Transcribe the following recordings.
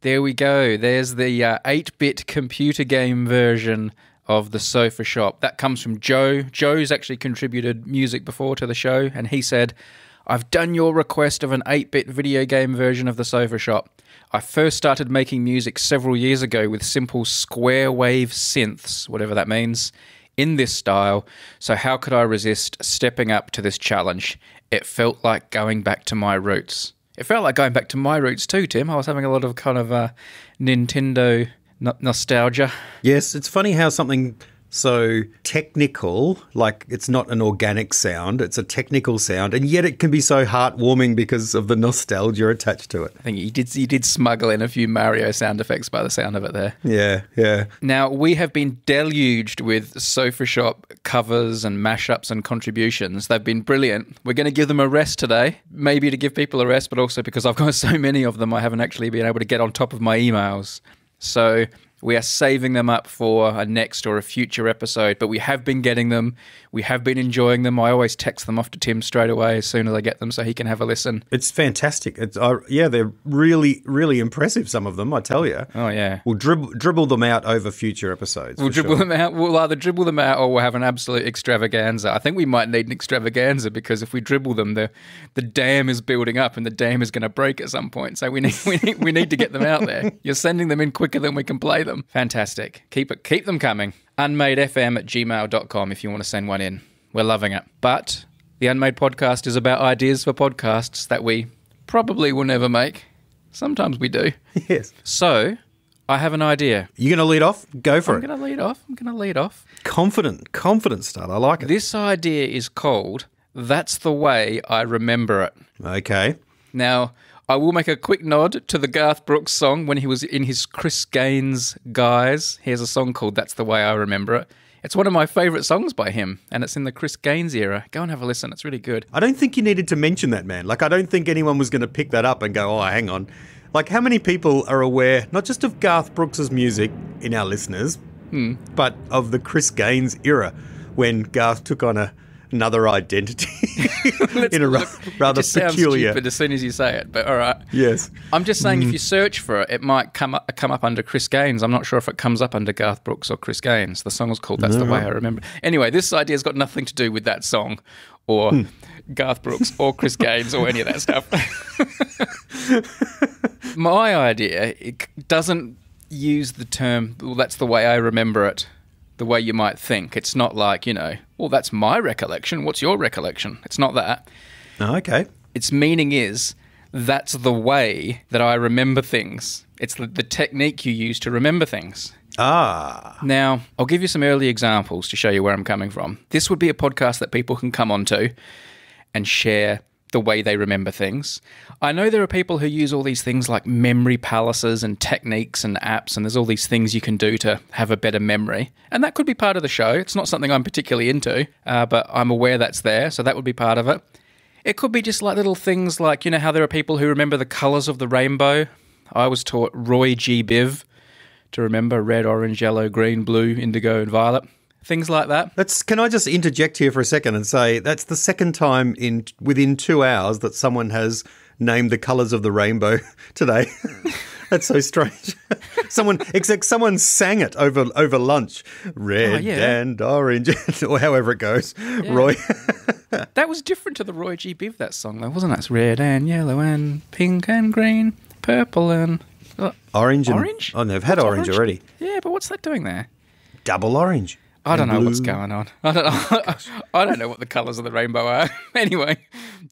There we go. There's the 8-bit computer game version of the Sofa Shop. That comes from Joe. Joe's actually contributed music before to the show, and he said, I've done your request of an 8-bit video game version of the Sofa Shop. I first started making music several years ago with simple square wave synths, whatever that means, in this style, so how could I resist stepping up to this challenge? It felt like going back to my roots. It felt like going back to my roots too, Tim. I was having a lot of kind of Nintendo nostalgia. Yes, it's funny how something so technical, like it's not an organic sound, it's a technical sound, and yet it can be so heartwarming because of the nostalgia attached to it. I think you did smuggle in a few Mario sound effects by the sound of it there. Yeah. Now, we have been deluged with Sofa Shop covers and mashups and contributions. They've been brilliant. We're going to give them a rest today, maybe to give people a rest, but also because I've got so many of them, I haven't actually been able to get on top of my emails. So we are saving them up for a next or a future episode, but we have been getting them. We have been enjoying them. I always text them off to Tim straight away as soon as I get them so he can have a listen. It's fantastic. They're really, really impressive, some of them, I tell you. Oh, yeah. We'll dribble them out over future episodes. We'll dribble them out. We'll either dribble them out or we'll have an absolute extravaganza. I think we might need an extravaganza because if we dribble them, the dam is building up and the dam is going to break at some point. So we need to get them out there. You're sending them in quicker than we can play them. Fantastic. Keep them coming. Unmadefm@gmail.com if you want to send one in. We're loving it. But the Unmade podcast is about ideas for podcasts that we probably will never make. Sometimes we do. Yes. So I have an idea. You going to lead off? Go for it. I'm going to lead off. Confident start. I like it. This idea is called That's the Way I Remember It. Okay. Now, I will make a quick nod to the Garth Brooks song when he was in his Chris Gaines guise. He has a song called That's the Way I Remember It. It's one of my favourite songs by him, and it's in the Chris Gaines era. Go and have a listen. It's really good. I don't think you needed to mention that, man. Like, I don't think anyone was going to pick that up and go, oh, hang on. Like, how many people are aware, not just of Garth Brooks' music in our listeners, but of the Chris Gaines era when Garth took on another identity in a rather it peculiar. Sounds stupid as soon as you say it, but all right. Yes. I'm just saying if you search for it, it might come up under Chris Gaines. I'm not sure if it comes up under Garth Brooks or Chris Gaines. The song is called That's the Way I Remember. Anyway, this idea's got nothing to do with that song or Garth Brooks or Chris Gaines or any of that stuff. My idea, it doesn't use the term, well, that's the way I remember it, the way you might think. It's not like, well, that's my recollection. What's your recollection? It's not that. Oh, okay. Its meaning is that's the way that I remember things. It's the technique you use to remember things. Ah. Now, I'll give you some early examples to show you where I'm coming from. This would be a podcast that people can come onto and share the way they remember things. I know there are people who use all these things like memory palaces and techniques and apps, and there's all these things you can do to have a better memory. And that could be part of the show. It's not something I'm particularly into, but I'm aware that's there, so that would be part of it. It could be just like little things like, how there are people who remember the colours of the rainbow. I was taught Roy G. Biv to remember red, orange, yellow, green, blue, indigo, and violet. Things like that. Can I just interject here for a second and say that's the second time within 2 hours that someone has named the colours of the rainbow today. That's so strange. Someone sang it over lunch. Red and orange, or however it goes. Yeah. Roy. That was different to the Roy G. Biv, that song, though, wasn't it? It's red and yellow and pink and green, purple and... Orange? Orange? Oh, they've had orange already. Yeah, but what's that doing there? Double orange. I don't know what's going on. I don't know what the colours of the rainbow are. Anyway,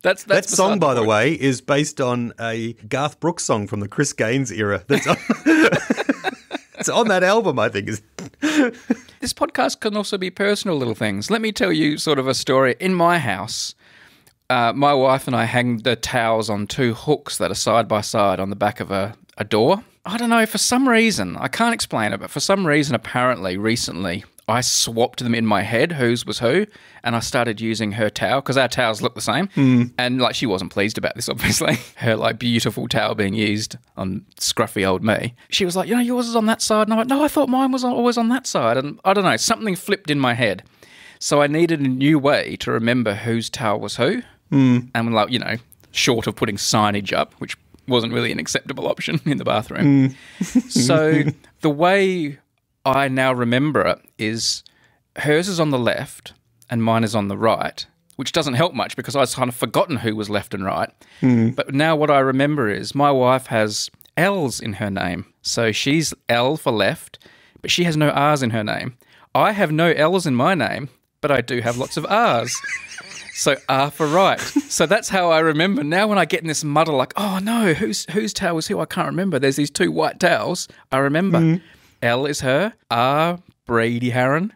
that's that song, by the way, is based on a Garth Brooks song from the Chris Gaines era. That's it's on that album, I think. This podcast can also be personal little things. Let me tell you sort of a story. In my house, my wife and I hang the towels on 2 hooks that are side by side on the back of a door. I don't know, for some reason, I can't explain it, but for some reason, apparently, recently, I swapped them in my head, whose was who, and I started using her towel, because our towels look the same, and she wasn't pleased about this, obviously, her beautiful towel being used on scruffy old me. She was like, yours is on that side, and I went, no, I thought mine was always on that side, and I don't know, something flipped in my head, so I needed a new way to remember whose towel was who, and short of putting signage up, which wasn't really an acceptable option in the bathroom. So the way I now remember it is hers is on the left and mine is on the right, which doesn't help much because I've kind of forgotten who was left and right. But now what I remember is my wife has L's in her name. So she's L for left, but she has no R's in her name. I have no L's in my name, but I do have lots of R's. So R for right. So that's how I remember. Now when I get in this muddle, like, oh no, whose towel is who? I can't remember. There's these two white towels. I remember. L is her. R, Brady Harron.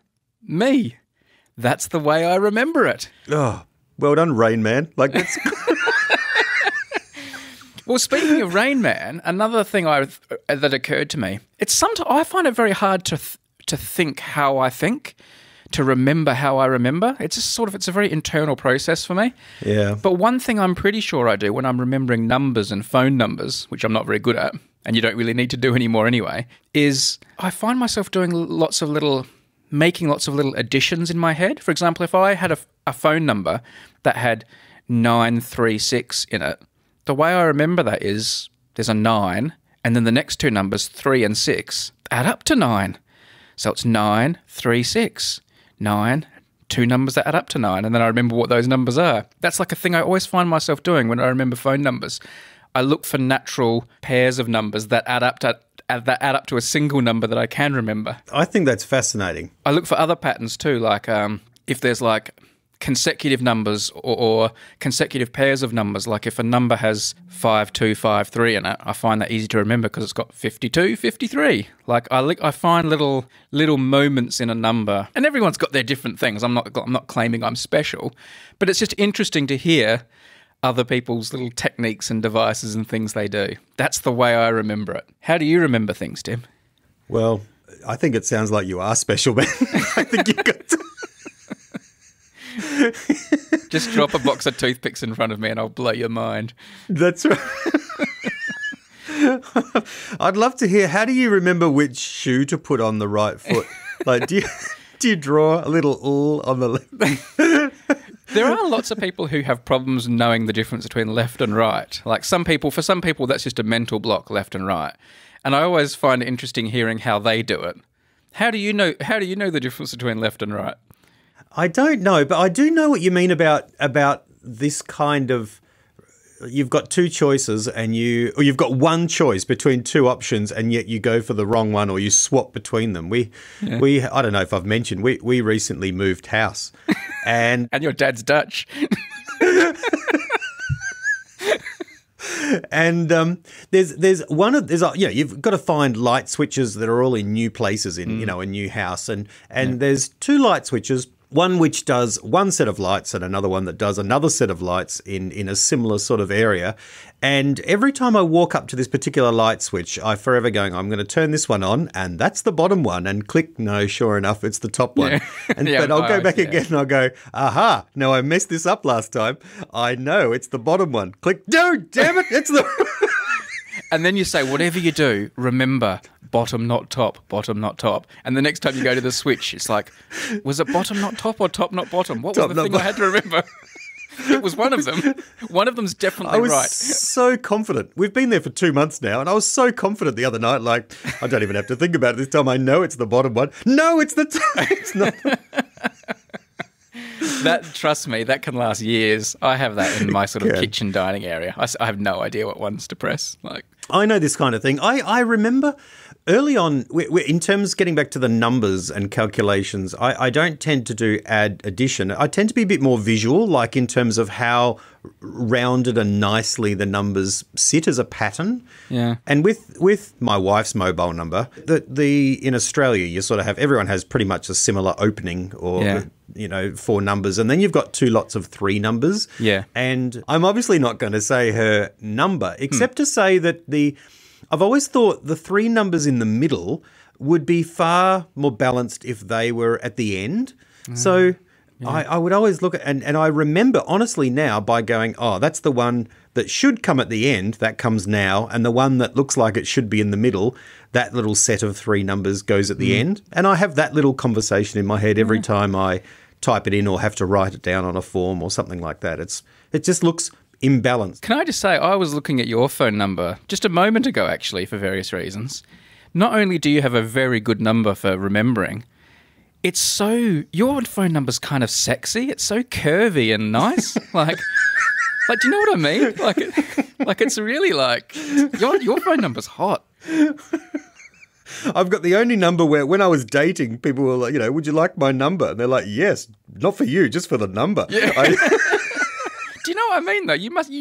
Me. That's the way I remember it. Oh, well done, Rain Man. Like that's... Well, speaking of Rain Man, another thing that occurred to me, I find it very hard to think how I think, to remember how I remember. It's a very internal process for me. Yeah. But one thing I'm pretty sure I do when I'm remembering numbers and phone numbers, which I'm not very good at, and you don't really need to do anymore anyway, is I find myself making lots of little additions in my head. For example, if I had a phone number that had 936 in it, the way I remember that is there's a 9, and then the next two numbers, 3 and 6, add up to 9. So it's 9, 3, 6. 9, two numbers that add up to 9, and then I remember what those numbers are. That's like a thing I always find myself doing when I remember phone numbers. I look for natural pairs of numbers that add up to a single number that I can remember. I think that's fascinating. I look for other patterns too, like if there's like consecutive numbers or consecutive pairs of numbers. Like if a number has 5253 in it, I find that easy to remember because it's got 52, 53. Like I find little moments in a number, and everyone's got their different things. I'm not claiming I'm special, but it's just interesting to hear other people's little techniques and devices and things they do. That's the way I remember it. How do you remember things, Tim? Well, I think it sounds like you are special, man. I think you've got to... Just drop a box of toothpicks in front of me and I'll blow your mind. That's right. I'd love to hear, how do you remember which shoe to put on the right foot? Like, do you draw a little "ul" on the left? There are lots of people who have problems knowing the difference between left and right. Like for some people, that's just a mental block, left and right. And I always find it interesting hearing how they do it. How do you know the difference between left and right? I don't know, but I do know what you mean about this kind of, you've got two choices or you've got one choice between two options and yet you go for the wrong one or you swap between them. We I don't know if I've mentioned, we recently moved house and... And your dad's Dutch. And you've got to find light switches that are all in new places in a new house, and there's two light switches, one which does one set of lights and another one that does another set of lights in a similar sort of area. And every time I walk up to this particular light switch, I forever going, I'm going to turn this one on, and that's the bottom one, and click, no, sure enough, it's the top one. Yeah. But I'll go back again and I'll go, aha, no, I messed this up last time. I know, it's the bottom one. Click, no, damn it, it's the... And then you say, whatever you do, remember, bottom, not top, bottom, not top. And the next time you go to the switch, it's like, was it bottom, not top, or top, not bottom? What was the thing I had to remember? It was one of them. One of them's definitely right. I was so confident. We've been there for 2 months now, and I was so confident the other night, like, I don't even have to think about it this time. I know it's the bottom one. No, it's the top. It's not. Trust me, that can last years. I have that in my sort of kitchen dining area. I have no idea what ones to press. Like, I know this kind of thing. I remember early on, in terms getting back to the numbers and calculations, I don't tend to do addition. I tend to be a bit more visual, like in terms of how rounded and nicely the numbers sit as a pattern. Yeah. And with my wife's mobile number, in Australia, you sort of have, everyone has pretty much a similar opening or, 4 numbers. And then you've got 2 lots of 3 numbers. Yeah. And I'm obviously not going to say her number, except to say that I've always thought the 3 numbers in the middle would be far more balanced if they were at the end. So I would always look at, and I remember honestly now by going, oh, that's the one that should come at the end, that comes now, and the one that looks like it should be in the middle, that little set of 3 numbers goes at the end. And I have that little conversation in my head every time I type it in or have to write it down on a form or something like that. It just looks imbalanced. Can I just say, I was looking at your phone number just a moment ago, actually, for various reasons. Not only do you have a very good number for remembering, your phone number's kind of sexy. It's so curvy and nice. Like, do you know what I mean? Like it's really like, your phone number's hot. I've got the only number where when I was dating, people were like, would you like my number? And they're like, yes, not for you, just for the number. Yeah. Do you know what I mean,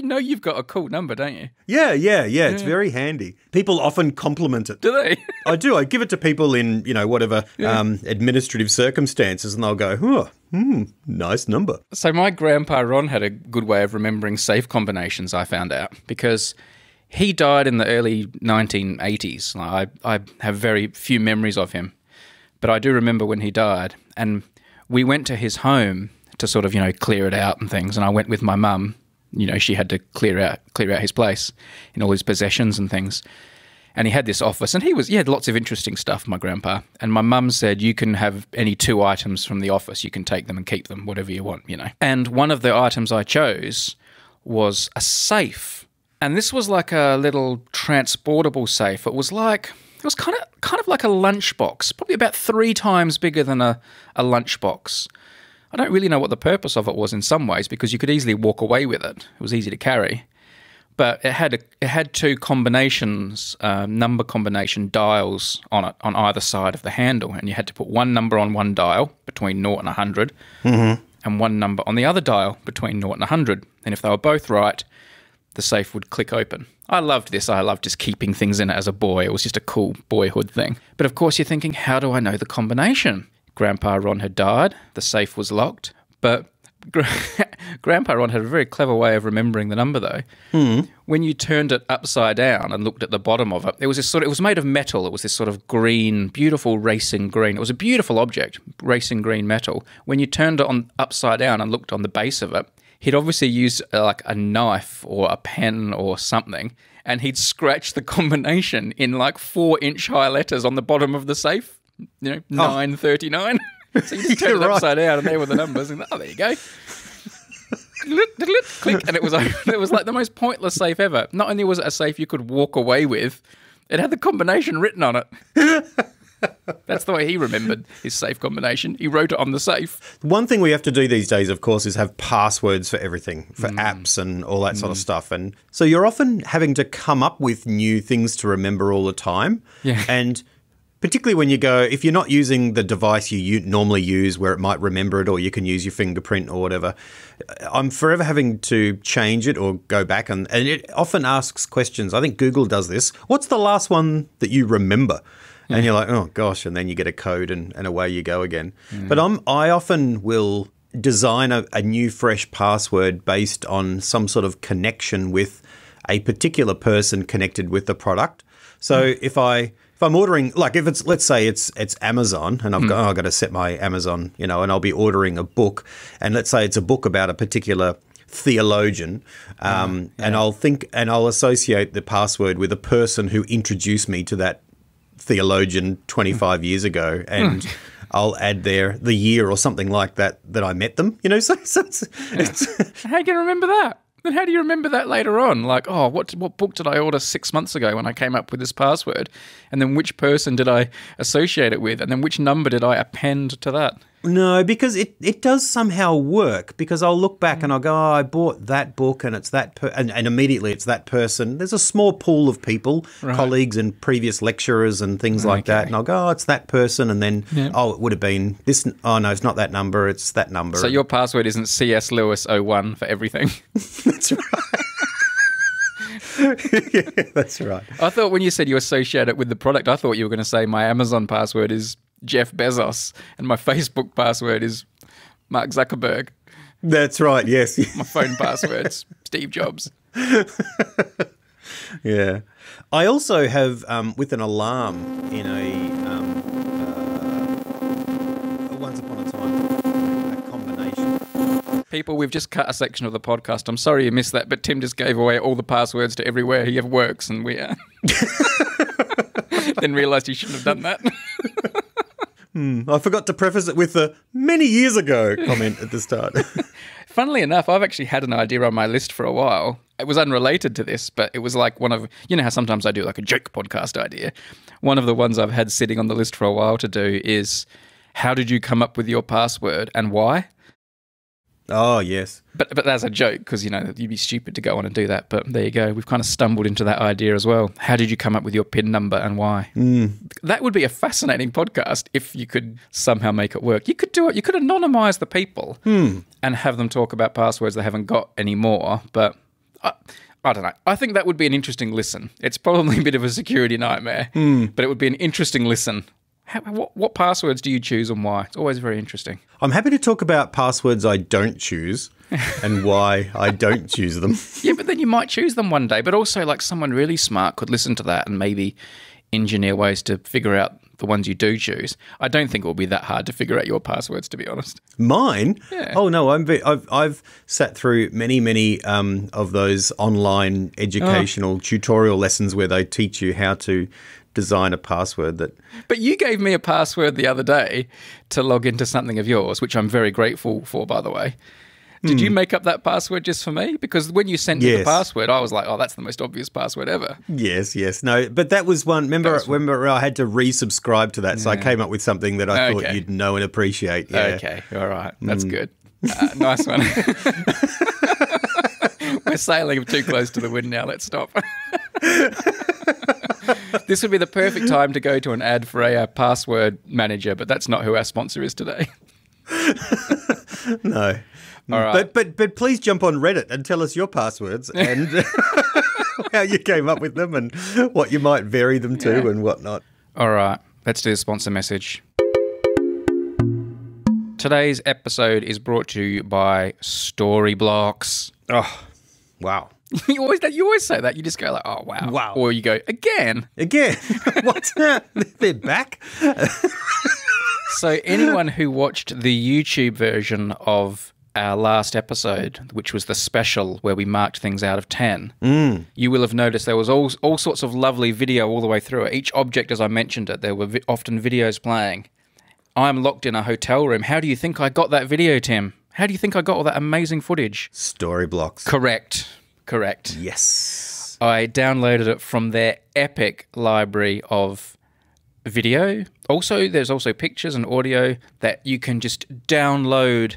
though? You've got a cool number, don't you? Yeah. It's very handy. People often compliment it. Do they? I do. I give it to people in, whatever administrative circumstances, and they'll go, nice number. So my grandpa Ron had a good way of remembering safe combinations, I found out, because he died in the early 1980s. I have very few memories of him, but I do remember when he died, and we went to his home to sort of, clear it out and things. And I went with my mum. She had to clear out his place and all his possessions and things. And he had this office, and he had lots of interesting stuff, my grandpa. And my mum said, you can have any 2 items from the office. You can take them and keep them, whatever you want, And one of the items I chose was a safe. And this was like a little transportable safe. It was kind of like a lunchbox, probably about 3 times bigger than a lunchbox. I don't really know what the purpose of it was in some ways, because you could easily walk away with it. It was easy to carry. But it had 2 combinations, number combination dials on it, on either side of the handle. And you had to put one number on one dial between 0 and 100, and one number on the other dial between 0 and 100. And if they were both right, the safe would click open. I loved this. I loved just keeping things in it as a boy. It was just a cool boyhood thing. But of course you're thinking, how do I know the combination? Grandpa Ron had died. The safe was locked. But Grandpa Ron had a very clever way of remembering the number, though. When you turned it upside down and looked at the bottom of it, it was made of metal. It was this sort of green, beautiful racing green. It was a beautiful object, racing green metal. When you turned it upside down and looked on the base of it, he'd obviously used like a knife or a pen or something, and he'd scratched the combination in like 4-inch high letters on the bottom of the safe. 939. So you just turned it upside down, and there were the numbers. And there you go. Click, and it was like the most pointless safe ever. Not only was it a safe you could walk away with, it had the combination written on it. That's the way he remembered his safe combination. He wrote it on the safe. One thing we have to do these days, of course, is have passwords for everything, for apps and all that sort of stuff. And so you're often having to come up with new things to remember all the time. Yeah. And particularly when you go, if you're not using the device you normally use where it might remember it, or you can use your fingerprint or whatever, I'm forever having to change it or go back. And it often asks questions. I think Google does this. What's the last one that you remember? And you're like, oh, gosh, and then you get a code and away you go again. But I often will design a new, fresh password based on some sort of connection with a particular person connected with the product. So if I'm ordering, like if it's, let's say it's Amazon, and I've got to set my Amazon, and I'll be ordering a book, and let's say it's a book about a particular theologian, and I'll associate the password with a person who introduced me to that theologian 25 years ago, and I'll add the year or something like that I met them. So it's how are you going to remember that? Then how do you remember that later on? Like, oh, what book did I order 6 months ago when I came up with this password? And then which person did I associate it with? And then which number did I append to that? No, because it does somehow work, because I'll look back and I'll go, oh, I bought that book and it's that and immediately it's that person. There's a small pool of people, colleagues and previous lecturers and things like that. And I'll go, oh, it's that person. And then, it would have been this. Oh, no, it's not that number. It's that number. So your password isn't C.S. Lewis 01 for everything. That's right. Yeah, that's right. I thought when you said you associate it with the product, I thought you were going to say my Amazon password is Jeff Bezos and my Facebook password is Mark Zuckerberg. That's right, yes. My phone password's Steve Jobs. Yeah. I also have, with an alarm in Once Upon a Time, a combination. People, we've just cut a section of the podcast. I'm sorry you missed that, but Tim just gave away all the passwords to everywhere he ever works, and we then realised he shouldn't have done that. I forgot to preface it with the many years ago comment at the start. Funnily enough, I've actually had an idea on my list for a while. It was unrelated to this, but it was like one of, you know how sometimes I do like a joke podcast idea? One of the ones I've had sitting on the list for a while to do is, how did you come up with your password and why? Oh, yes. But that's a joke because, you know, you'd be stupid to go on and do that. But there you go. We've kind of stumbled into that idea as well. How did you come up with your PIN number and why? That would be a fascinating podcast if you could somehow make it work. You could do it. You could anonymise the people and have them talk about passwords they haven't got anymore. But I don't know. I think that would be an interesting listen. It's probably a bit of a security nightmare, but it would be an interesting listen. What passwords do you choose and why? It's always very interesting. I'm happy to talk about passwords I don't choose and why I don't choose them. Yeah, but then you might choose them one day. But also, like, someone really smart could listen to that and maybe engineer ways to figure out the ones you do choose. I don't think it will be that hard to figure out your passwords, to be honest. Mine? Yeah. Oh, no, I've sat through many of those online educational tutorial lessons where they teach you how to design a password that... But you gave me a password the other day to log into something of yours, which I'm very grateful for, by the way. Did you make up that password just for me? Because when you sent me the password, I was like, oh, that's the most obvious password ever. Yes. No, but that was one... Remember I had to resubscribe to that, so I came up with something that I thought you'd know and appreciate. Yeah. Okay, all right. That's good. Nice one. We're sailing too close to the wind now. Let's stop. This would be the perfect time to go to an ad for a password manager, but that's not who our sponsor is today. No. All right. But please jump on Reddit and tell us your passwords and how you came up with them and what you might vary them to and whatnot. All right. Let's do the sponsor message. Today's episode is brought to you by Storyblocks. Oh, wow. You always say that. You just go like, oh, wow. Wow. Or you go, again. What? They're back? So anyone who watched the YouTube version of our last episode, which was the special where we marked things out of 10, you will have noticed there was all sorts of lovely video all the way through it. Each object, as I mentioned it, there were often videos playing. I'm locked in a hotel room. How do you think I got that video, Tim? How do you think I got all that amazing footage? Storyblocks. Correct. Yes. I downloaded it from their epic library of video. There's also pictures and audio that you can just download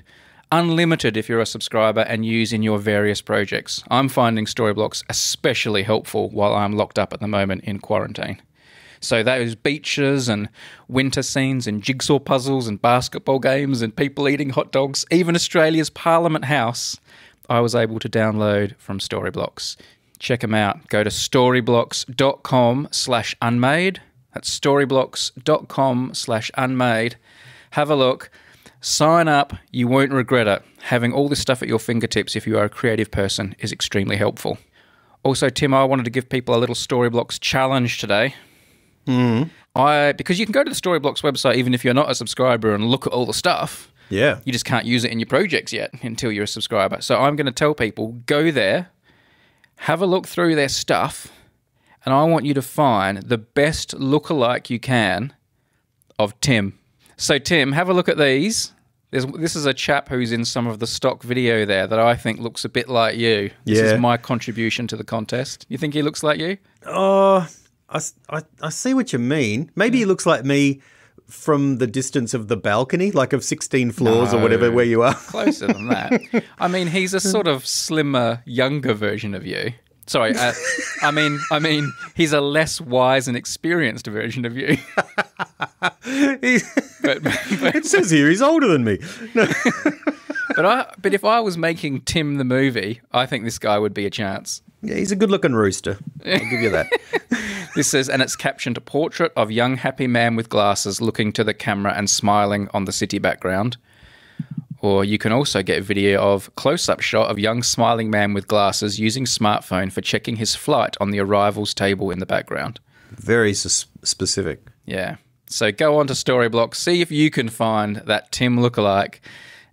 unlimited if you're a subscriber and use in your various projects. I'm finding Storyblocks especially helpful while I'm locked up at the moment in quarantine. So those beaches and winter scenes and jigsaw puzzles and basketball games and people eating hot dogs, even Australia's Parliament House, I was able to download from Storyblocks. Check them out. Go to storyblocks.com/unmade. That's storyblocks.com/unmade. Have a look. Sign up. You won't regret it. Having all this stuff at your fingertips if you are a creative person is extremely helpful. Also, Tim, I wanted to give people a little Storyblocks challenge today. Because you can go to the Storyblocks website even if you're not a subscriber and look at all the stuff. Yeah. You just can't use it in your projects yet until you're a subscriber. So I'm going to tell people, go there, have a look through their stuff, and I want you to find the best lookalike you can of Tim. So Tim, have a look at these. This is a chap who's in some of the stock video there that I think looks a bit like you. This is my contribution to the contest. You think he looks like you? Oh, I see what you mean. Maybe he looks like me from the distance of the balcony, like of 16 floors or whatever where you are. Closer than that. I mean, he's a sort of slimmer, younger version of you. Sorry, I mean, he's a less wise and experienced version of you. but it says here he's older than me. No. But if I was making Tim the movie, I think this guy would be a chance. Yeah, he's a good-looking rooster. I'll give you that. This says, and it's captioned, a portrait of young happy man with glasses looking to the camera and smiling on the city background. Or you can also get video of close-up shot of young smiling man with glasses using smartphone for checking his flight on the arrivals table in the background. Very specific. Yeah. So go on to Storyblocks, see if you can find that Tim lookalike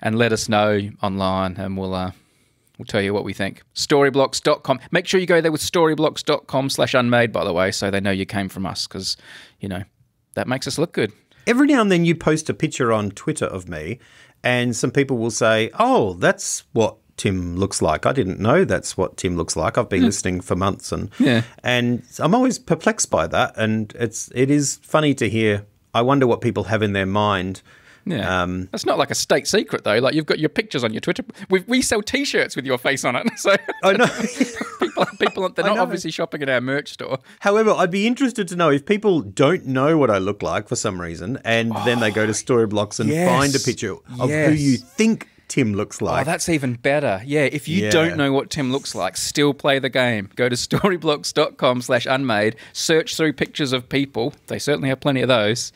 and let us know online and we'll tell you what we think. Storyblocks.com. Make sure you go there with storyblocks.com/unmade, by the way, so they know you came from us because, that makes us look good. Every now and then you post a picture on Twitter of me And some people will say, oh, that's what Tim looks like. I didn't know that's what Tim looks like. I've been listening for months. And I'm always perplexed by that. And it is funny to hear. I wonder what people have in their mind. Yeah, that's not like a state secret though. Like you've got your pictures on your Twitter. We sell T-shirts with your face on it. So I know people they're not obviously shopping at our merch store. However, I'd be interested to know if people don't know what I look like for some reason, and then they go to Storyblocks and find a picture of who you think Tim looks like. Oh, that's even better. Yeah, if you don't know what Tim looks like, still play the game. Go to storyblocks.com/unmade, search through pictures of people. They certainly have plenty of those.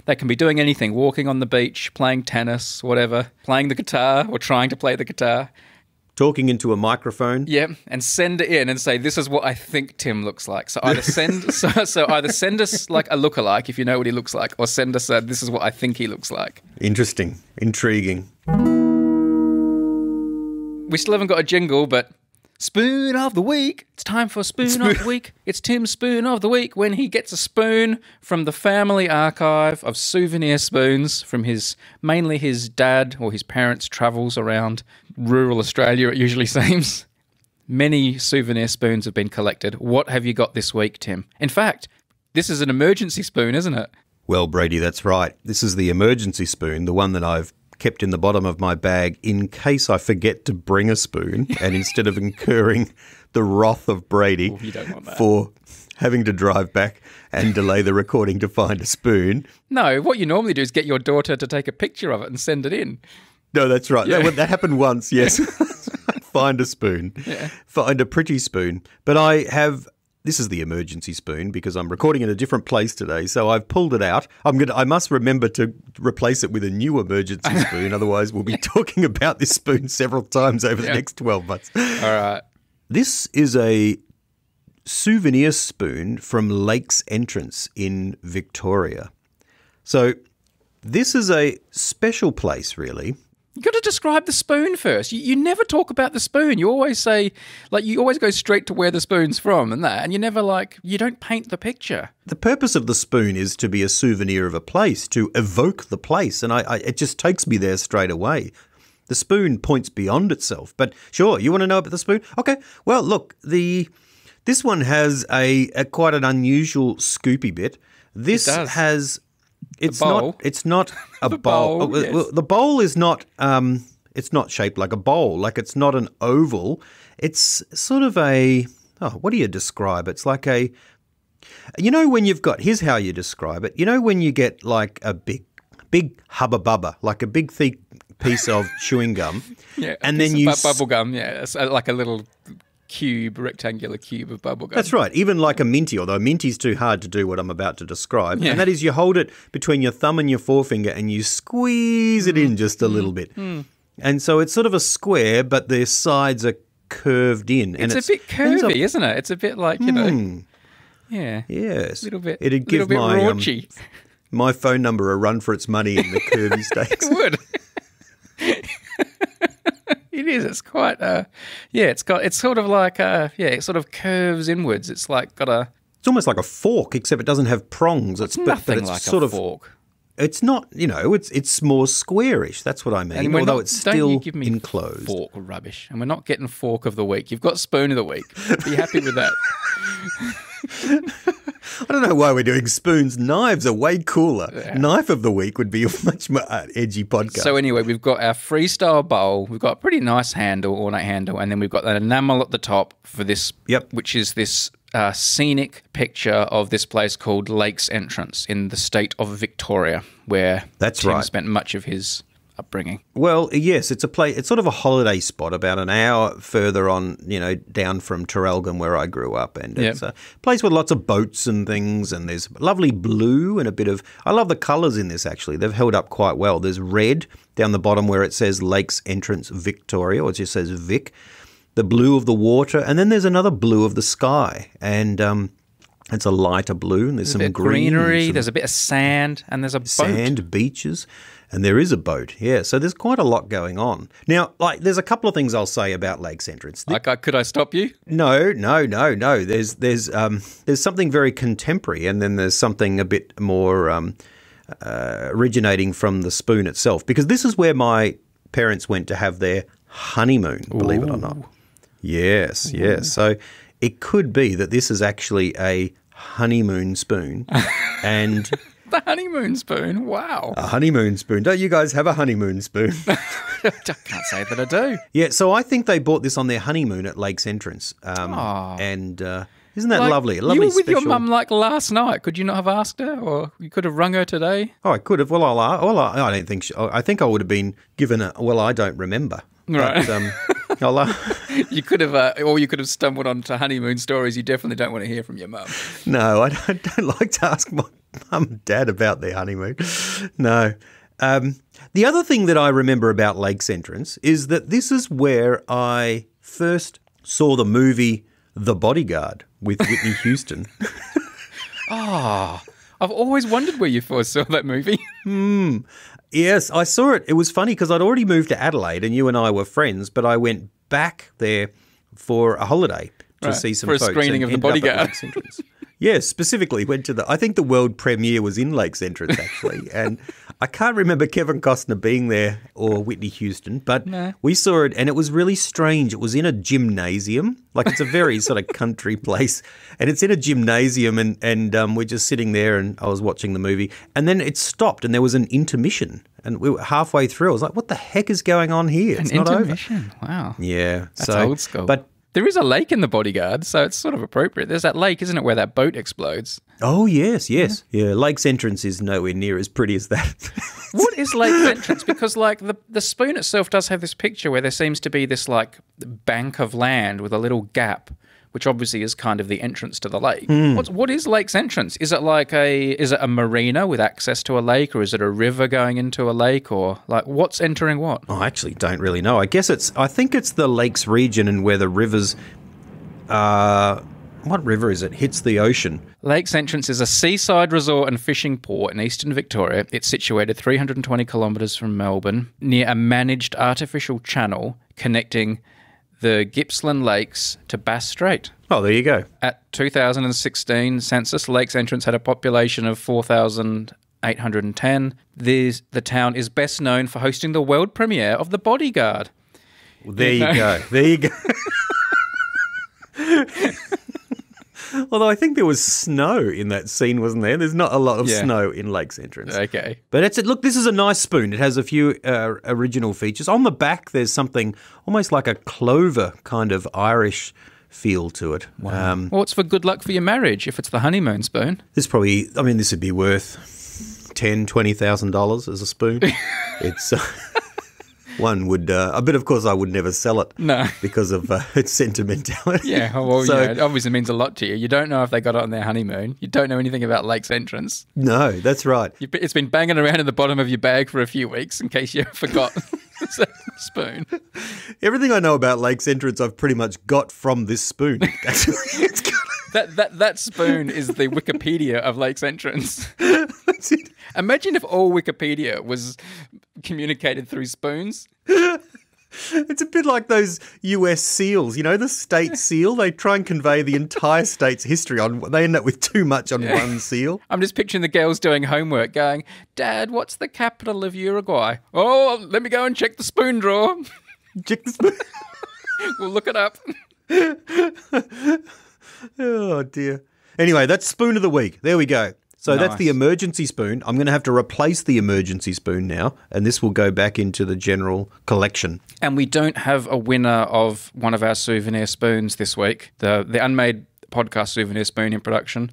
They can be doing anything, walking on the beach, playing tennis, whatever, playing the guitar or trying to play the guitar. Talking into a microphone. Yeah, and send it in and say, this is what I think Tim looks like. So either send either send us like a lookalike if you know what he looks like, or send us a this is what I think he looks like. Interesting. Intriguing. We still haven't got a jingle, but Spoon of the Week. It's time for Spoon of the Week. It's Tim's Spoon of the Week when he gets a spoon from the family archive of souvenir spoons from mainly his dad or his parents' travels around rural Australia, it usually seems. Many souvenir spoons have been collected. What have you got this week, Tim? In fact, this is an emergency spoon, isn't it? Well, Brady, that's right. This is the emergency spoon, the one that I've kept in the bottom of my bag in case I forget to bring a spoon, and instead of incurring the wrath of Brady for having to drive back and delay the recording to find a spoon. No, what you normally do is get your daughter to take a picture of it and send it in. No, that's right. Yeah. That happened once, yes. Find a spoon. Yeah. Find a pretty spoon. But this is the emergency spoon because I'm recording in a different place today, so I've pulled it out. I must remember to replace it with a new emergency spoon, otherwise we'll be talking about this spoon several times over the next 12 months. All right. This is a souvenir spoon from Lakes Entrance in Victoria. So this is a special place, really. You've got to describe the spoon first. You never talk about the spoon. You always say, you always go straight to where the spoon's from and that, and you never, you don't paint the picture. The purpose of the spoon is to be a souvenir of a place, to evoke the place, and it just takes me there straight away. The spoon points beyond itself. But sure, you want to know about the spoon? Okay, well, look, this one has a quite an unusual scoopy bit. This has... It's not a bowl. Yes. Well, the bowl is not it's not shaped like a bowl. Like it's not an oval. It's sort of what do you describe? It's like when you've got, here's how you describe it. You know when you get like a big hubba bubba, like a big thick piece of chewing gum. Yeah. And then you bubble gum, yeah. It's like a little rectangular cube of bubble gum. That's right. Even like a minty, although a minty's too hard to do what I'm about to describe. Yeah. And that is you hold it between your thumb and your forefinger and you squeeze it in just a little bit. And so it's sort of a square, but the sides are curved in. It's a bit curvy, isn't it? It's a bit like, yeah. Yes. A little bit raunchy. My phone number a run for its money in the curvy stakes. It would. It is. It's quite. It's sort of like. It sort of curves inwards. It's like got a. It's almost like a fork, except it doesn't have prongs. It's nothing like a fork. It's not. It's more squarish. That's what I mean. Although it's still don't you give me enclosed. Fork rubbish, and we're not getting fork of the week. You've got spoon of the week. Be happy with that. I don't know why we're doing spoons. Knives are way cooler. Yeah. Knife of the week would be a much more edgy podcast. So anyway, we've got our freestyle bowl. We've got a pretty nice ornate handle, and then we've got an enamel at the top for this, which is this scenic picture of this place called Lakes Entrance in the state of Victoria, where Tim spent much of his upbringing. Well, yes, it's a place. It's sort of a holiday spot about an hour further on, down from Traralgon where I grew up, and it's a place with lots of boats and things, and there's lovely blue and a bit of. I love the colours in this. Actually, they've held up quite well. There's red down the bottom where it says Lakes Entrance Victoria, or it just says Vic. The blue of the water, and then there's another blue of the sky, and it's a lighter blue, and there's some greenery. There's a bit of sand, and there's a boat. Sand, beaches. And there is a boat, yeah. So there's quite a lot going on. Now, there's a couple of things I'll say about Lakes Entrance. Could I stop you? No. There's something very contemporary, and then there's something a bit more originating from the spoon itself, because this is where my parents went to have their honeymoon, believe it or not. Yes, yes. So it could be that this is actually a honeymoon spoon and... The honeymoon spoon, wow. A honeymoon spoon. Don't you guys have a honeymoon spoon? I can't say that I do. Yeah, so I think they bought this on their honeymoon at Lake's Entrance. And isn't that lovely? A lovely you were with special... your mum like last night. Could you not have asked her, or you could have rung her today? Oh, I could have. Well, I don't think. I think I would have been given a. Well, I don't remember. Right. But, you could have, or you could have stumbled onto honeymoon stories you definitely don't want to hear from your mum. No, I don't like to ask my mum and dad about their honeymoon. No. The other thing that I remember about Lake's Entrance is that this is where I first saw the movie The Bodyguard with Whitney Houston. I've always wondered where you first saw that movie. Yes, I saw it. It was funny because I'd already moved to Adelaide and you and I were friends, but I went back there for a holiday to see some folks. For a screening of The Bodyguard. Yes, specifically went to I think the world premiere was in Lake's Entrance, actually. And I can't remember Kevin Costner being there or Whitney Houston, but we saw it and it was really strange. It was in a gymnasium. Like, it's a very sort of country place. And it's in a gymnasium and we're just sitting there and I was watching the movie. And then it stopped and there was an intermission. And we were halfway through. I was like, what the heck is going on here? It's not intermission? Over. Wow. Yeah. That's old school. But there is a lake in The Bodyguard, so it's sort of appropriate. There's that lake, isn't it, where that boat explodes? Oh, yes. Yeah, Lake's Entrance is nowhere near as pretty as that. What is Lake's Entrance? Because, like, the spoon itself does have this picture where there seems to be this, like, bank of land with a little gap, which obviously is kind of the entrance to the lake. What is Lake's Entrance? Is it like is it a marina with access to a lake, or is it a river going into a lake, or like what's entering what? I actually don't really know. I think it's the lakes region and where the rivers, what river is it? Hits the ocean. Lake's Entrance is a seaside resort and fishing port in eastern Victoria. It's situated 320 kilometres from Melbourne, near a managed artificial channel connecting the Gippsland Lakes to Bass Strait. Oh, there you go. At 2016 census, Lake's Entrance had a population of 4,810. The town is best known for hosting the world premiere of The Bodyguard. Well, there you go. There you go. Although I think there was snow in that scene, wasn't there? There's not a lot of snow in Lake's Entrance. Okay. But it's look, this is a nice spoon. It has a few original features. On the back, there's something almost like a clover kind of Irish feel to it. Wow. Well, it's for good luck for your marriage if it's the honeymoon spoon. This would be worth $10,000, $20,000 as a spoon. It's... One would, but of course I would never sell it. No. Because of its sentimentality. Yeah, well, it obviously means a lot to you. You don't know if they got it on their honeymoon. You don't know anything about Lake's Entrance. No, that's right. It's been banging around in the bottom of your bag for a few weeks in case you forgot the spoon. Everything I know about Lake's Entrance I've pretty much got from this spoon. That spoon is the Wikipedia of Lake's Entrance. That's it. Imagine if all Wikipedia was communicated through spoons. It's a bit like those US seals, the state seal. They try and convey the entire state's history they end up with too much on one seal. I'm just picturing the girls doing homework going, Dad, what's the capital of Uruguay? Oh, let me go and check the spoon drawer. Check the spoon. We'll look it up. Oh, dear. Anyway, that's spoon of the week. There we go. So That's the emergency spoon. I'm going to have to replace the emergency spoon now, and this will go back into the general collection. And we don't have a winner of one of our souvenir spoons this week. The Unmade podcast souvenir spoon in production.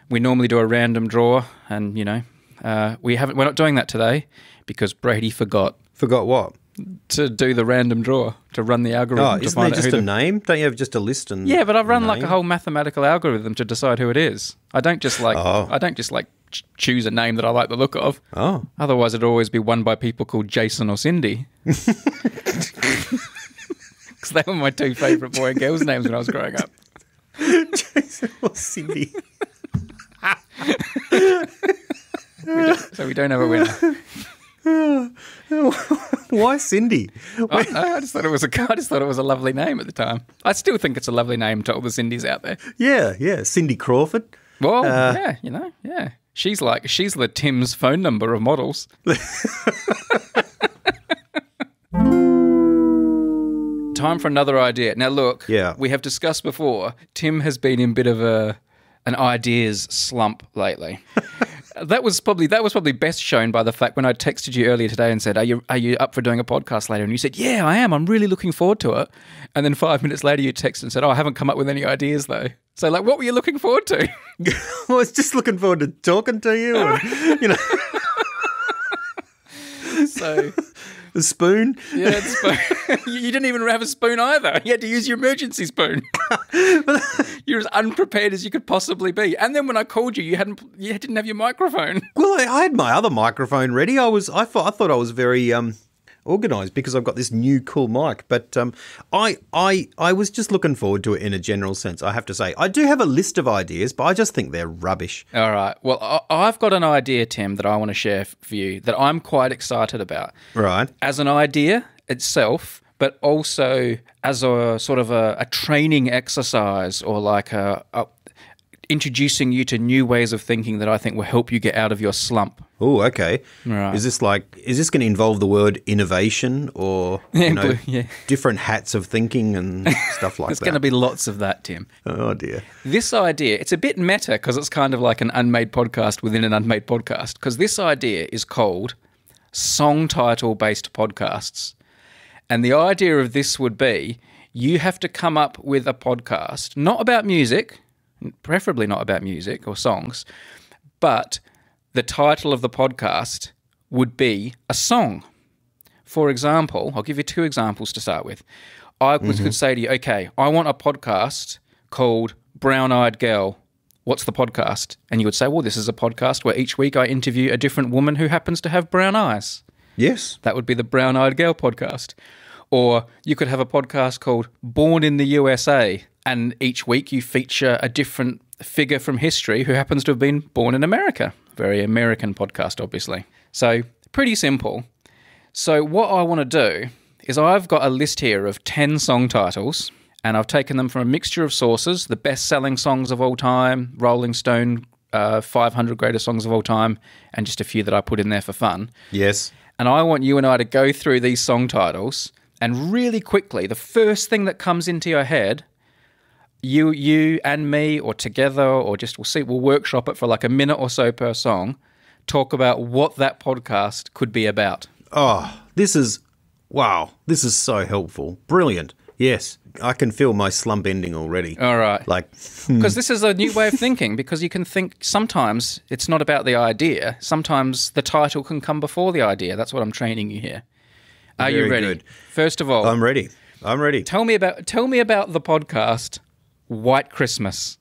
We normally do a random draw, and we're not doing that today because Brady forgot. Forgot what? To do the random draw, to run the algorithm. Isn't there just a name? Don't you have just a list and yeah, but I've run like a whole mathematical algorithm to decide who it is. I don't just choose a name that I like the look of. Oh. Otherwise, it'd always be won by people called Jason or Cindy. Because they were my two favourite boy and girls' names when I was growing up. Jason or Cindy. So we don't have a winner. Why Cindy? I just thought it was a lovely name at the time. I still think it's a lovely name to all the Cindys out there. Yeah. Cindy Crawford. Well, yeah. She's the Tim's phone number of models. Time for another idea. Now, look, we have discussed before, Tim has been in a bit of an ideas slump lately. That was probably best shown by the fact when I texted you earlier today and said, are you up for doing a podcast later? And you said, yeah, I am. I'm really looking forward to it. And then 5 minutes later you texted and said, I haven't come up with any ideas though. So like, what were you looking forward to? I was just looking forward to talking to you and, you know. So... The spoon? Yeah, the spoon. You didn't even have a spoon either. You had to use your emergency spoon. You're as unprepared as you could possibly be. And then when I called you, you didn't have your microphone. Well, I had my other microphone ready. I thought I was very organised because I've got this new cool mic. But I was just looking forward to it in a general sense, I have to say. I do have a list of ideas, but I just think they're rubbish. All right. Well, I've got an idea, Tim, that I want to share for you that I'm quite excited about. Right. As an idea itself, but also as a sort of a training exercise or like introducing you to new ways of thinking that I think will help you get out of your slump. Oh, okay. Right. Is this going to involve the word innovation or different hats of thinking and stuff like that? There's going to be lots of that, Tim. Oh, dear. This idea, it's a bit meta because it's kind of like an unmade podcast within an unmade podcast because this idea is called song title-based podcasts. And the idea of this would be you have to come up with a podcast, not about music, preferably not about music or songs, but the title of the podcast would be a song. For example, I'll give you 2 examples to start with. I could say to you, okay, I want a podcast called Brown Eyed Girl. What's the podcast? And you would say, well, this is a podcast where each week I interview a different woman who happens to have brown eyes. Yes. That would be the Brown Eyed Girl podcast. Or you could have a podcast called Born in the USA, and each week you feature a different figure from history who happens to have been born in America. Very American podcast, obviously. So pretty simple. So what I want to do is I've got a list here of 10 song titles, and I've taken them from a mixture of sources, the best-selling songs of all time, Rolling Stone, 500 greatest songs of all time, and just a few that I put in there for fun. Yes. And I want you and I to go through these song titles, and really quickly, the first thing that comes into your head, you and me, or together, or just we'll workshop it for like a minute or so per song, talk about what that podcast could be about. Oh, this is so helpful. Brilliant. Yes, I can feel my slump ending already. All right. Because this is a new way of thinking, because you can think sometimes it's not about the idea. Sometimes the title can come before the idea. That's what I'm training you here. Are you ready? Good. First of all, I'm ready. Tell me about the podcast White Christmas.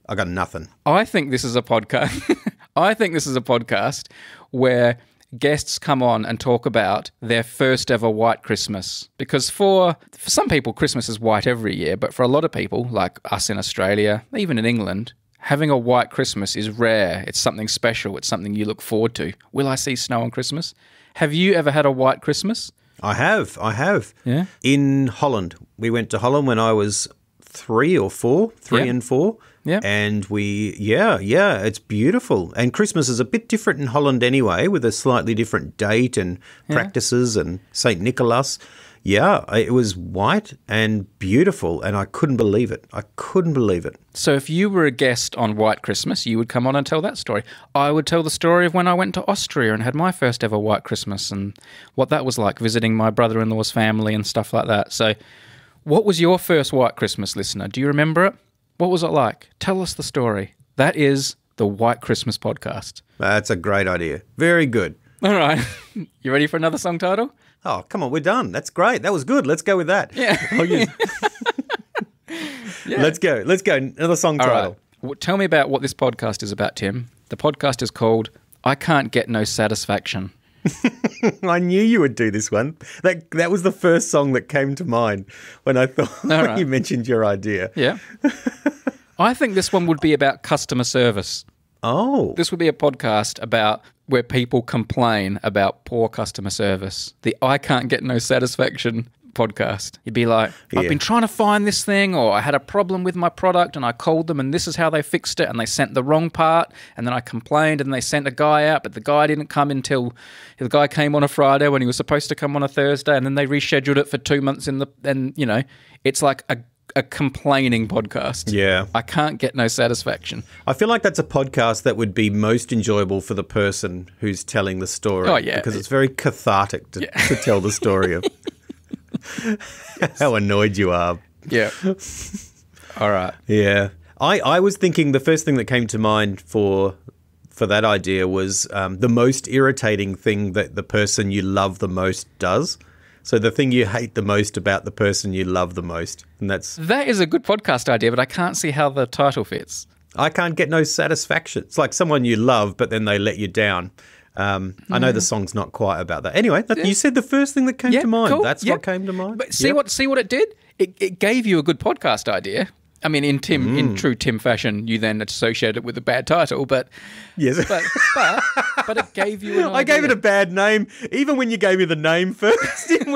I got nothing. I think this is a podcast. I think this is a podcast where guests come on and talk about their first ever white Christmas. Because for some people, Christmas is white every year, but for a lot of people, like us in Australia, even in England, having a white Christmas is rare. It's something special. It's something you look forward to. Will I see snow on Christmas? Have you ever had a white Christmas? I have. Yeah? In Holland. We went to Holland when I was 3 and 4. Yeah. And it's beautiful. And Christmas is a bit different in Holland anyway, with a slightly different date and practices and St. Nicholas. Yeah, it was white and beautiful, and I couldn't believe it. So if you were a guest on White Christmas, you would come on and tell that story. I would tell the story of when I went to Austria and had my first ever White Christmas and what that was like, visiting my brother-in-law's family and stuff like that. So what was your first White Christmas, listener? Do you remember it? What was it like? Tell us the story. That is the White Christmas podcast. That's a great idea. Very good. All right. You ready for another song title? Oh, come on, we're done. That's great. That was good. Let's go with that. Yeah. Oh, yes. Yeah. Let's go. Another song title. All right. Tell me about what this podcast is about, Tim. The podcast is called I Can't Get No Satisfaction. I knew you would do this one. That was the first song that came to mind when I thought you mentioned your idea. Yeah. I think this one would be about customer service. Oh. This would be a podcast about where people complain about poor customer service. The I Can't Get No Satisfaction podcast. You'd be like, I've Yeah. been trying to find this thing, or I had a problem with my product and I called them and this is how they fixed it and they sent the wrong part, and then I complained and they sent a guy out, but the guy didn't come until the guy came on a Friday when he was supposed to come on a Thursday, and then they rescheduled it for 2 months it's like a complaining podcast. Yeah. I can't get no satisfaction. I feel like that's a podcast that would be most enjoyable for the person who's telling the story. Oh, yeah. Because it's very cathartic to tell the story of how annoyed you are. Yeah. All right. Yeah. I was thinking the first thing that came to mind for that idea was the most irritating thing that the person you love the most does. So the thing you hate the most about the person you love the most. And That is a good podcast idea, but I can't see how the title fits. I can't get no satisfaction. It's like someone you love, but then they let you down. I know the song's not quite about that. Anyway, you said the first thing that came to mind. Cool. That's what came to mind. But see what it did? It gave you a good podcast idea. I mean, in true Tim fashion, you then associate it with a bad title, but Yes. but it gave you an idea. I gave it a bad name, even when you gave me the name first. Even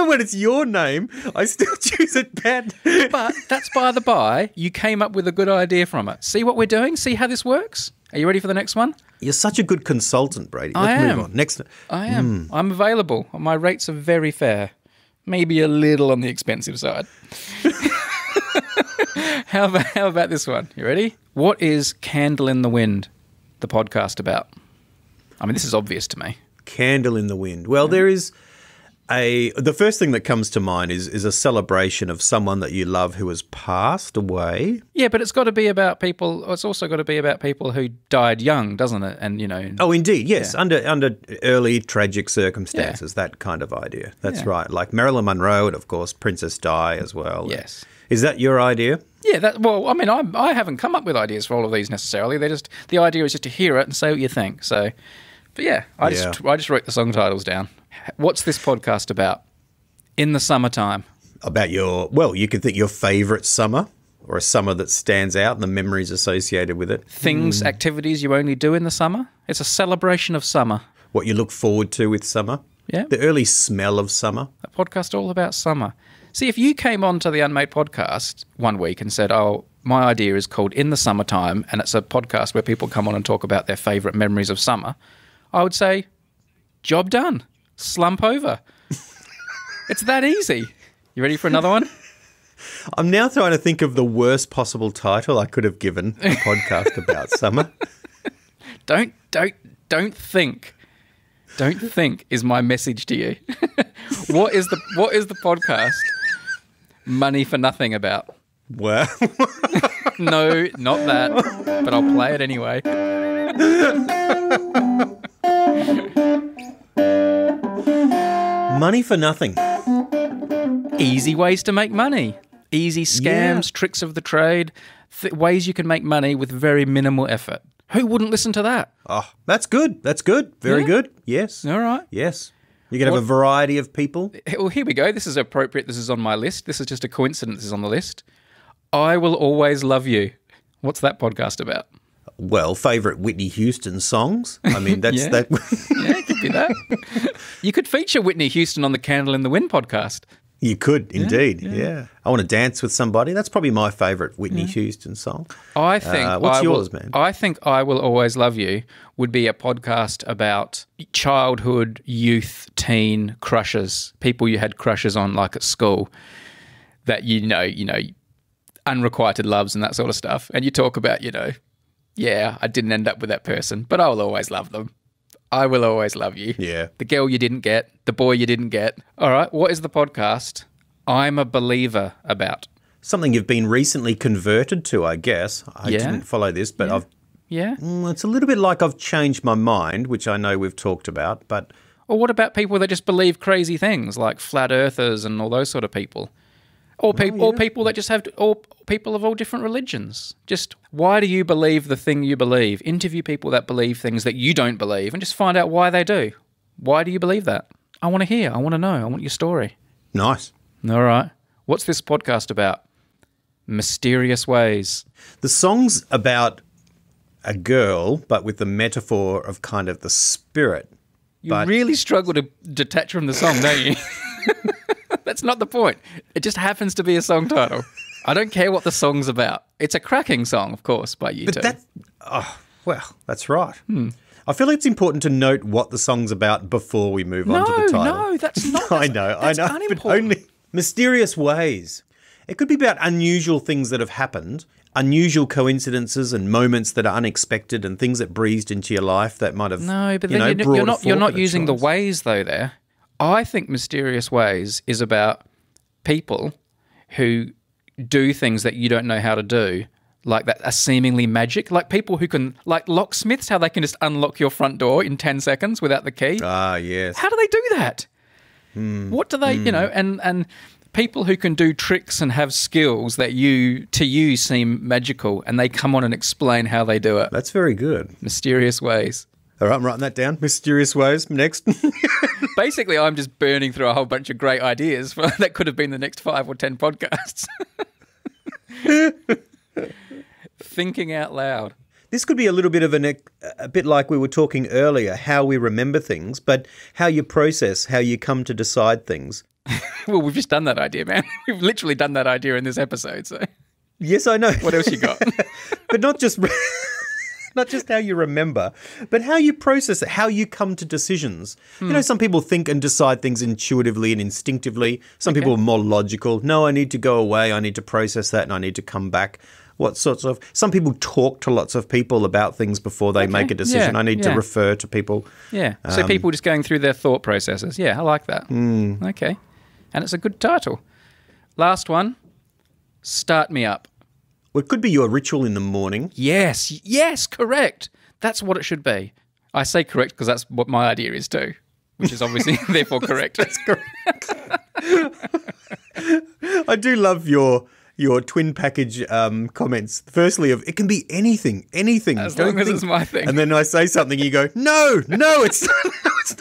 when it's your name, I still choose it bad. But that's by the by. You came up with a good idea from it. See what we're doing? See how this works? Are you ready for the next one? You're such a good consultant, Brady. I Let's am. move on. Next. I am. I'm available. My rates are very fair. Maybe a little on the expensive side. How about this one? You ready? What is Candle in the Wind, the podcast about? I mean, this is obvious to me. Candle in the Wind. Well, there is the first thing that comes to mind is a celebration of someone that you love who has passed away. Yeah, but it's got to be about people. It's also got to be about people who died young, doesn't it? And Oh, indeed, yes, under early tragic circumstances, that kind of idea. That's right. Like Marilyn Monroe and, of course, Princess Di as well. Yes. Is that your idea? Yeah. Well, I mean, I haven't come up with ideas for all of these necessarily. The idea is just to hear it and say what you think. So, but yeah, I just wrote the song titles down. What's this podcast about? In the summertime. About you could think your favourite summer, or a summer that stands out and the memories associated with it. Things, activities you only do in the summer. It's a celebration of summer. What you look forward to with summer. Yeah. The early smell of summer. A podcast all about summer. See, if you came on to the Unmade podcast one week and said, oh, my idea is called In the Summertime, and it's a podcast where people come on and talk about their favourite memories of summer, I would say, job done. Slump over. It's that easy. You ready for another one? I'm now trying to think of the worst possible title I could have given a podcast about summer. Don't think. Don't think is my message to you. What is the podcast Money for Nothing about? Well, No, not that. But I'll play it anyway. Money for Nothing. Easy ways to make money. Easy scams, tricks of the trade, ways you can make money with very minimal effort. Who wouldn't listen to that? Oh, that's good. That's good. Very good. Yes. All right. Yes. You can have a variety of people. Well, here we go. This is appropriate. This is on my list. This is just a coincidence. This is on the list. I Will Always Love You. What's that podcast about? Well, favourite Whitney Houston songs. I mean, that's Yeah. that. Yeah, it could be that. You could feature Whitney Houston on the Candle in the Wind podcast. You could, indeed. Yeah. I Want to Dance with Somebody. That's probably my favourite Whitney Houston song. I think. What's yours, man? I think I Will Always Love You would be a podcast about childhood, youth, teen crushes, people you had crushes on, like at school, that unrequited loves and that sort of stuff. And you talk about, yeah, I didn't end up with that person, but I will always love them. I will always love you. Yeah. The girl you didn't get, the boy you didn't get. All right, what is the podcast I'm a Believer about? Something you've been recently converted to, I guess. I didn't follow this, but it's a little bit like I've changed my mind, which I know we've talked about, but... Or what about people that just believe crazy things, like flat earthers and all those sort of people? Or people that just have, or people of all different religions. Just, why do you believe the thing you believe? Interview people that believe things that you don't believe and just find out why they do. Why do you believe that? I want to hear. I want to know. I want your story. Nice. All right. What's this podcast about? Mysterious Ways. The song's about a girl, but with the metaphor of kind of the spirit. You really struggle to detach from the song, don't you? That's not the point. It just happens to be a song title. I don't care what the song's about. It's a cracking song, of course, by you two. That's right. I feel it's important to note what the song's about before we move on to the title. No, that's not. I know, but only mysterious ways. It could be about unusual things that have happened, unusual coincidences and moments that are unexpected and things that breezed into your life that might have you're not using the ways though there. I think mysterious ways is about people who do things that you don't know how to do, like that are seemingly magic, like people who can, like locksmiths, how they can just unlock your front door in 10 seconds without the key. Ah, yes. How do they do that? What do they, and people who can do tricks and have skills that to you seem magical, and they come on and explain how they do it. That's very good. Mysterious ways. All right, I'm writing that down. Mysterious ways. Next. Basically, I'm just burning through a whole bunch of great ideas that could have been the next 5 or 10 podcasts. Thinking out loud. This could be a little bit of a bit like we were talking earlier, how we remember things, but how you process, how you come to decide things. Well, we've just done that idea, man. We've literally done that idea in this episode. So, yes, I know. What else you got? But not just how you remember, but how you process it, how you come to decisions. You know, some people think and decide things intuitively and instinctively. Some people are more logical. No, I need to go away. I need to process that and I need to come back. Some people talk to lots of people about things before they make a decision. I need to refer to people. Yeah. So people just going through their thought processes. Yeah, I like that. Okay. And it's a good title. Last one, Start Me Up. Well, it could be your ritual in the morning. Yes, correct. That's what it should be. I say correct because that's what my idea is too, which is obviously therefore correct. That's correct. I do love your twin package comments. Firstly, it can be anything. As long as it's my thing. And then I say something, you go, no, it's not. No, it's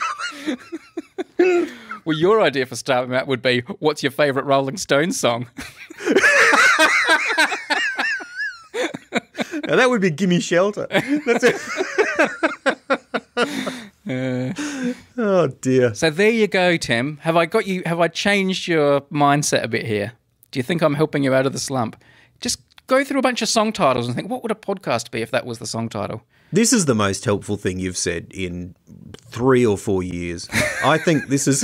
not. Well, your idea for Start Me Up would be, what's your favourite Rolling Stones song? Now that would be Gimme Shelter. That's it. Oh dear. So there you go, Tim. Have I changed your mindset a bit here? Do you think I'm helping you out of the slump? Just go through a bunch of song titles and think, what would a podcast be if that was the song title? This is the most helpful thing you've said in 3 or 4 years. I think this is...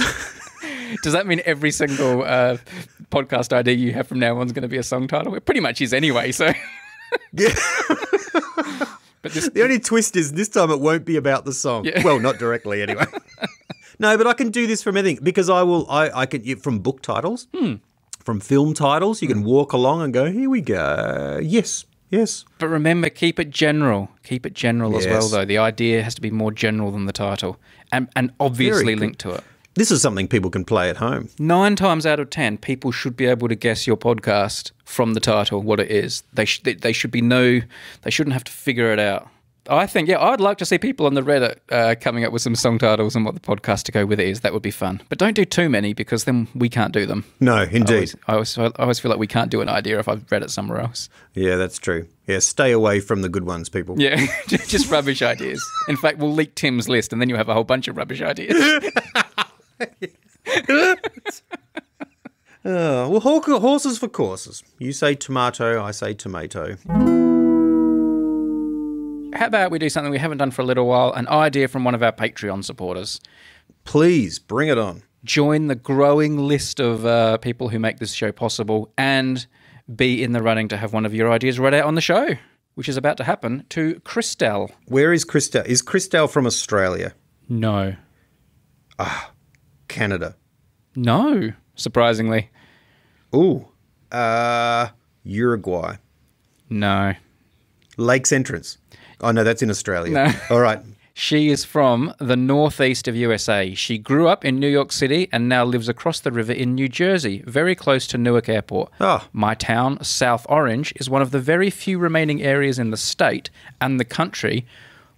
Does that mean every single podcast idea you have from now on is going to be a song title? It pretty much is anyway, so... Yeah. But the only twist is this time it won't be about the song. Yeah. Well, not directly anyway. No, but I can do this from anything because I can from book titles, from film titles. You can walk along and go, here we go. Yes. But remember, keep it general. Keep it general as well, though. The idea has to be more general than the title and obviously linked to it. This is something people can play at home. 9 times out of 10, people should be able to guess your podcast from the title, what it is. They shouldn't have to figure it out. I think, I'd like to see people on the Reddit coming up with some song titles and what the podcast to go with it is. That would be fun. But don't do too many because then we can't do them. No, indeed. I always feel like we can't do an idea if I've read it somewhere else. Yeah, that's true. Yeah, stay away from the good ones, people. Yeah, just rubbish ideas. In fact, we'll leak Tim's list and then you'll have a whole bunch of rubbish ideas. Well, horses for courses. You say tomato, I say tomato. How about we do something we haven't done for a little while, an idea from one of our Patreon supporters. Please, bring it on. Join the growing list of people who make this show possible and be in the running to have one of your ideas read out on the show, which is about to happen to Christelle. Where is Christelle? Is Christelle from Australia? No. Canada. No, surprisingly. Ooh. Uruguay. No. Lakes Entrance. Oh, no, that's in Australia. No. All right. She is from the northeast of USA. She grew up in New York City and now lives across the river in New Jersey, very close to Newark Airport. Oh. My town, South Orange, is one of the very few remaining areas in the state and the country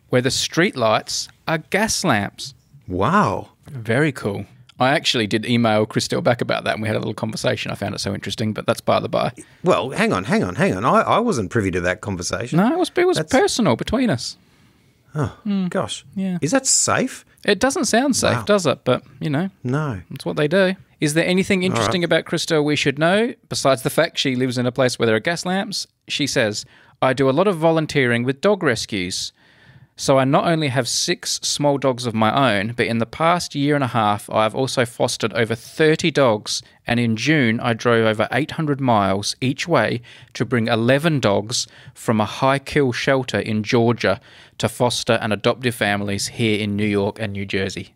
where the street lights are gas lamps. Wow. Very cool. I actually did email Christelle back about that and we had a little conversation. I found it so interesting, but that's by the by. Well, hang on. I wasn't privy to that conversation. No, it was personal between us. Oh, gosh. Yeah. Is that safe? It doesn't sound safe, does it? But, No. that's what they do. Is there anything interesting about Christelle we should know, besides the fact she lives in a place where there are gas lamps? She says, I do a lot of volunteering with dog rescues. So I not only have 6 small dogs of my own, but in the past year and a half, I have also fostered over 30 dogs, and in June I drove over 800 miles each way to bring 11 dogs from a high-kill shelter in Georgia to foster and adoptive families here in New York and New Jersey.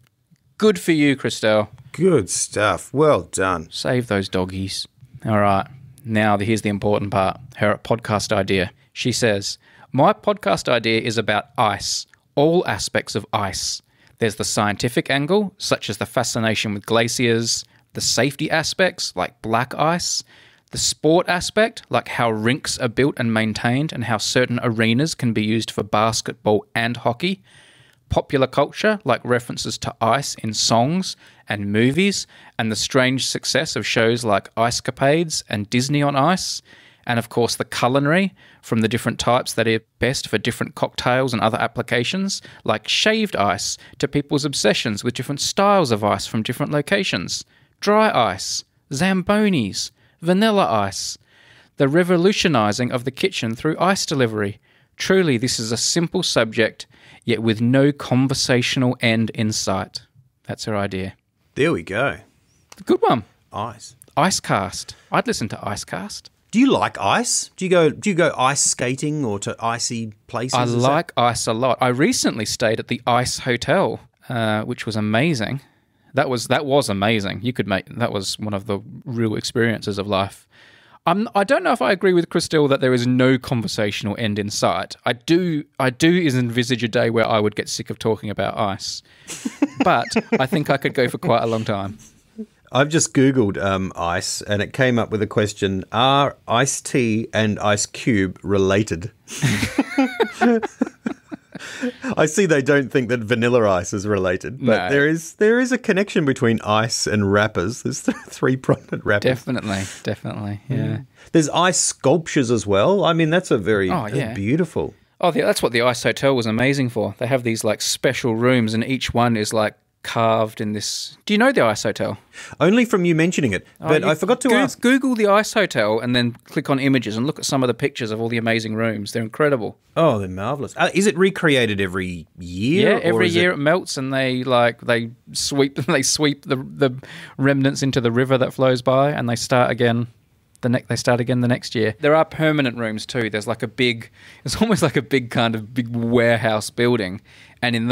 Good for you, Christelle. Good stuff. Well done. Save those doggies. All right. Now, here's the important part. Her podcast idea. She says, my podcast idea is about ice, all aspects of ice. There's the scientific angle, such as the fascination with glaciers, the safety aspects, like black ice, the sport aspect, like how rinks are built and maintained and how certain arenas can be used for basketball and hockey, popular culture, like references to ice in songs and movies, and the strange success of shows like Ice Capades and Disney on Ice, and of course the culinary, from the different types that are best for different cocktails and other applications, like shaved ice, to people's obsessions with different styles of ice from different locations, dry ice, Zambonis, vanilla ice, the revolutionising of the kitchen through ice delivery. Truly, this is a simple subject, yet with no conversational end in sight. That's her idea. There we go. Good one. Ice. Icecast. I'd listen to Icecast. Do you like ice? Do you go ice skating or to icy places? I like ice a lot. I recently stayed at the Ice Hotel, which was amazing. That was amazing. That was one of the real experiences of life. I don't know if I agree with Christelle that there is no conversational end in sight. I do envisage a day where I would get sick of talking about ice, but I think I could go for quite a long time. I've just Googled ice, and it came up with a question, are iced tea and ice cube related? I see they don't think that vanilla ice is related, but No. there is a connection between ice and wrappers. There's 3 prominent wrappers. Definitely, yeah. There's ice sculptures as well. I mean, that's yeah. beautiful. Oh, that's what the Ice Hotel was amazing for. They have these like special rooms, and each one is like carved in this. Do you know the Ice Hotel? Only from you mentioning it, but I forgot to ask. Google the Ice Hotel and then click on images and look at some of the pictures of all the amazing rooms. They're incredible. Oh, they're marvelous. Is it recreated every year? Yeah, every year it melts, and they sweep the remnants into the river that flows by, and they start again. They start again the next year. There are permanent rooms too. There's like it's almost like a big kind of big warehouse building, and in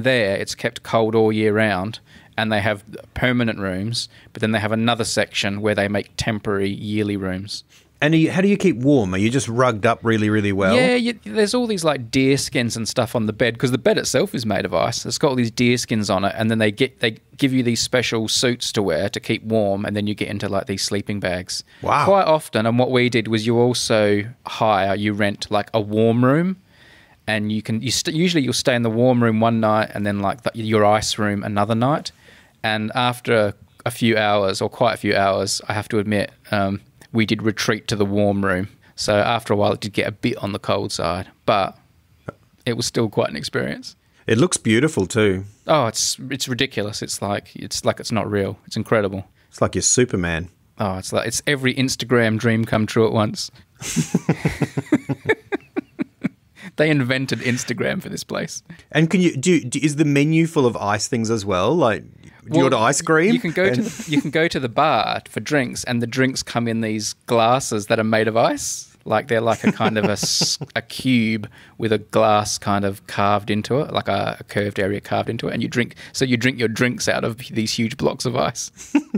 there it's kept cold all year round, and they have permanent rooms, but then they have another section where they make temporary yearly rooms. And how do you keep warm? Are you just rugged up really, really well? Yeah, there's all these like deer skins and stuff on the bed, because the bed itself is made of ice. It's got all these deer skins on it, and then they give you these special suits to wear to keep warm, and then you get into like these sleeping bags. Wow. Quite often, and what we did was you rent like a warm room, and usually you'll stay in the warm room one night, and then like your ice room another night. And after a few hours, or quite a few hours, I have to admit, we did retreat to the warm room. So after a while, it did get a bit on the cold side, but it was still quite an experience. It looks beautiful too. Oh, it's ridiculous. It's like it's not real. It's incredible. It's like you're Superman. Oh, it's every Instagram dream come true at once. They invented Instagram for this place. And can is the menu full of ice things as well? Like, do you order ice cream? You can go to the bar for drinks, and the drinks come in these glasses that are made of ice. Like they're like a kind of a cube with a glass kind of carved into it, like a curved area carved into it, and you drink your drinks out of these huge blocks of ice.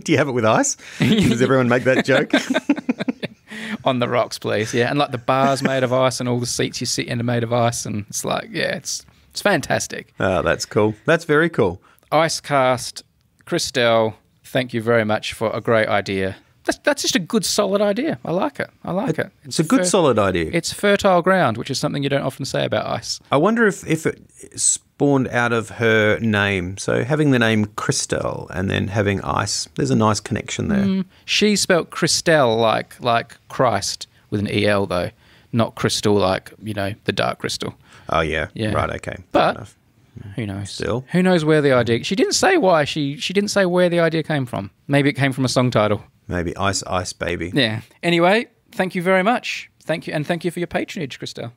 Do you have it with ice? Does everyone make that joke? On the rocks, please. Yeah, and like the bar's made of ice, and all the seats you sit in are made of ice, and it's like, yeah, it's fantastic. Oh, that's cool. That's very cool. Icecast, Christelle, thank you very much for a great idea. That's just a good, solid idea. I like it. It's a good, solid idea. It's fertile ground, which is something you don't often say about ice. I wonder if it spawned out of her name. So having the name Christelle and then having ice, there's a nice connection there. She spelt Christelle like Christ with an E-L, though, not crystal like, the dark crystal. Oh, yeah. Right, okay. But Who knows? Still. Who knows where the idea... She didn't say why. She didn't say where the idea came from. Maybe it came from a song title. Maybe Ice Ice Baby. Yeah. Anyway, thank you very much. Thank you, and thank you for your patronage, Christelle.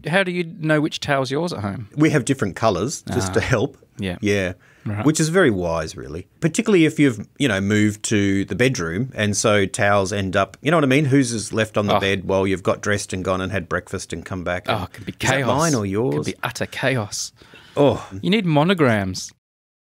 How do you know which towel's yours at home? We have different colours just to help. Yeah. Yeah. Right. Which is very wise, really. Particularly if you've, moved to the bedroom and so towels end up, you know what I mean? Whose is left on the bed while you've got dressed and gone and had breakfast and come back. Oh, it could be chaos. Is that mine or yours? It could be utter chaos. Oh. You need monograms.